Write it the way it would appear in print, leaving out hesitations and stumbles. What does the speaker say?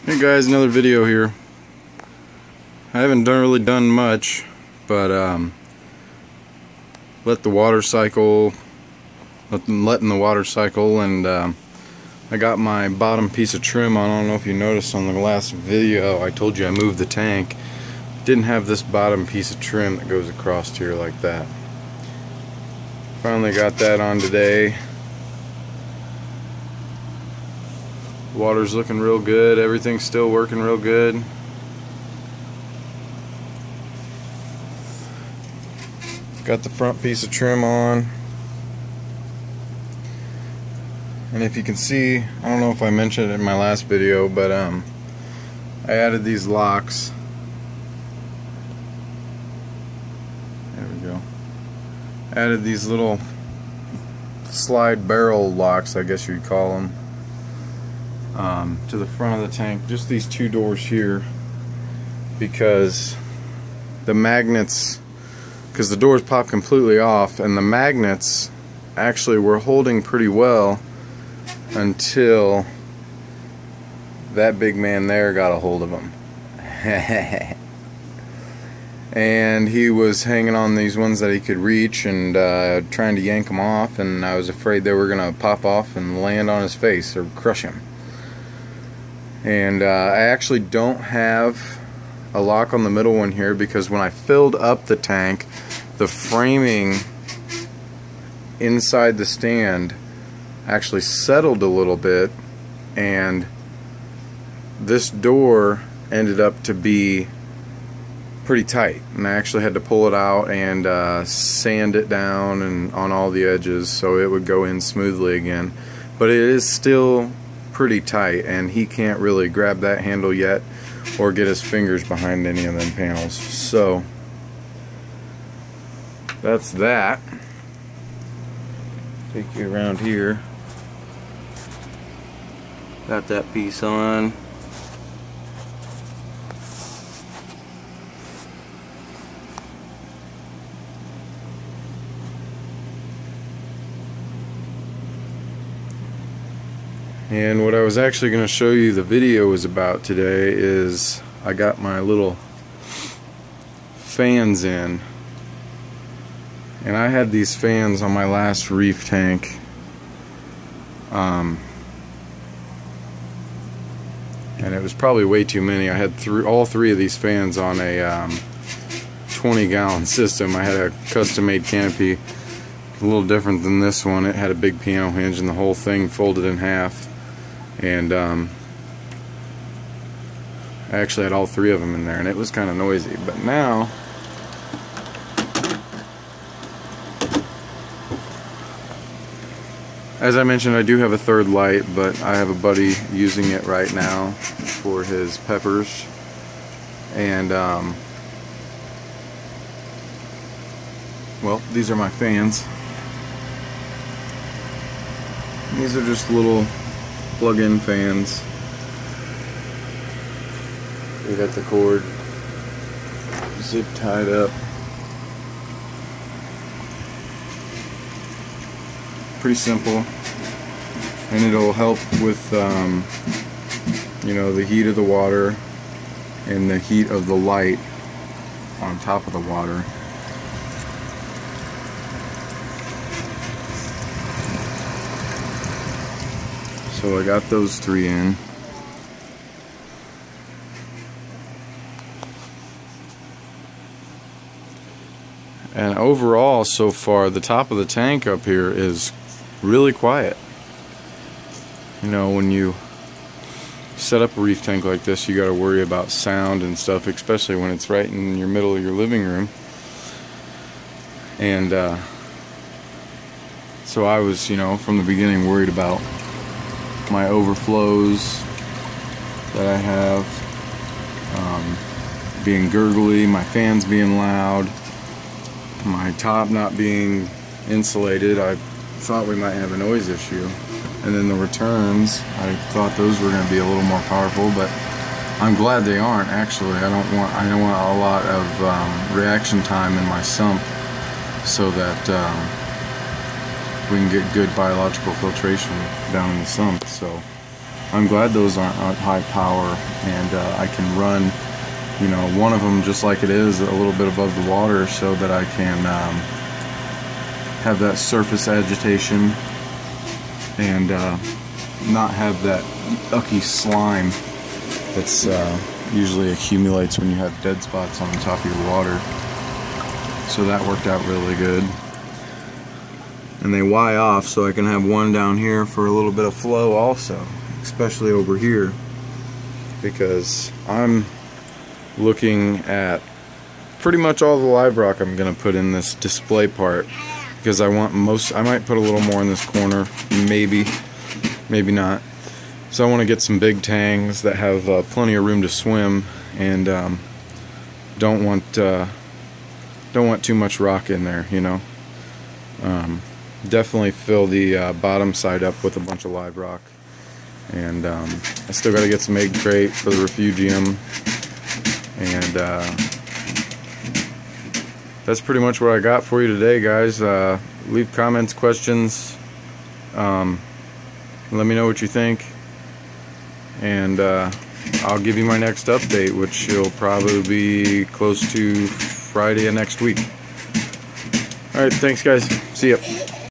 Hey guys, another video here. I haven't really done much, but letting the water cycle, and I got my bottom piece of trim on. I don't know if you noticed on the last video I told you I moved the tank. Didn't have this bottom piece of trim that goes across here like that. Finally got that on today. Water's looking real good, everything's still working real good. Got the front piece of trim on. And if you can see, I don't know if I mentioned it in my last video, but I added these locks. There we go. Added these little slide barrel locks, I guess you'd call them. To the front of the tank, just these two doors here, because the magnets, because the doors pop completely off, and the magnets actually were holding pretty well until that big man there got a hold of them. And he was hanging on these ones that he could reach and trying to yank them off, and I was afraid they were gonna pop off and land on his face or crush him. And I actually don't have a lock on the middle one here, because when I filled up the tank, the framing inside the stand actually settled a little bit, and this door ended up to be pretty tight, and I actually had to pull it out and sand it down and on all the edges so it would go in smoothly again. But it is still pretty tight, and he can't really grab that handle yet or get his fingers behind any of them panels. So that's that. Take you around here. Got that piece on. And what I was actually going to show you the video is about today is I got my little fans in, and I had these fans on my last reef tank, and it was probably way too many. I had all three of these fans on a 20-gallon system. I had a custom-made canopy, a little different than this one. It had a big piano hinge and the whole thing folded in half. And I actually had all three of them in there, and it was kind of noisy. But now, as I mentioned, I do have a third light, but I have a buddy using it right now for his peppers. And well, these are my fans. These are just little plug-in fans. We got the cord zip tied up. Pretty simple, and it'll help with you know, the heat of the water and the heat of the light on top of the water. So I got those three in. And overall, so far, the top of the tank up here is really quiet. You know, when you set up a reef tank like this, you got to worry about sound and stuff, especially when it's right in your middle of your living room. And so I was, you know, from the beginning worried about my overflows that I have being gurgly, my fans being loud, my top not being insulated. I thought we might have a noise issue. And then the returns, I thought those were going to be a little more powerful, but I'm glad they aren't. Actually, I don't want a lot of reaction time in my sump, so that we can get good biological filtration down in the sump. So I'm glad those aren't high power, and I can run, you know, one of them just like it is, a little bit above the water, so that I can have that surface agitation and not have that yucky slime that's usually accumulates when you have dead spots on the top of your water. So that worked out really good. And they Y off, so I can have one down here for a little bit of flow also, especially over here, because I'm looking at pretty much all the live rock I'm going to put in this display part, because I want I might put a little more in this corner, maybe not. So I want to get some big tangs that have plenty of room to swim, and don't want too much rock in there, you know. Definitely fill the bottom side up with a bunch of live rock. And I still got to get some egg crate for the refugium, and that's pretty much what I got for you today, guys. Leave comments, questions, let me know what you think, and I'll give you my next update, which will probably be close to Friday of next week. Alright, thanks guys, see ya.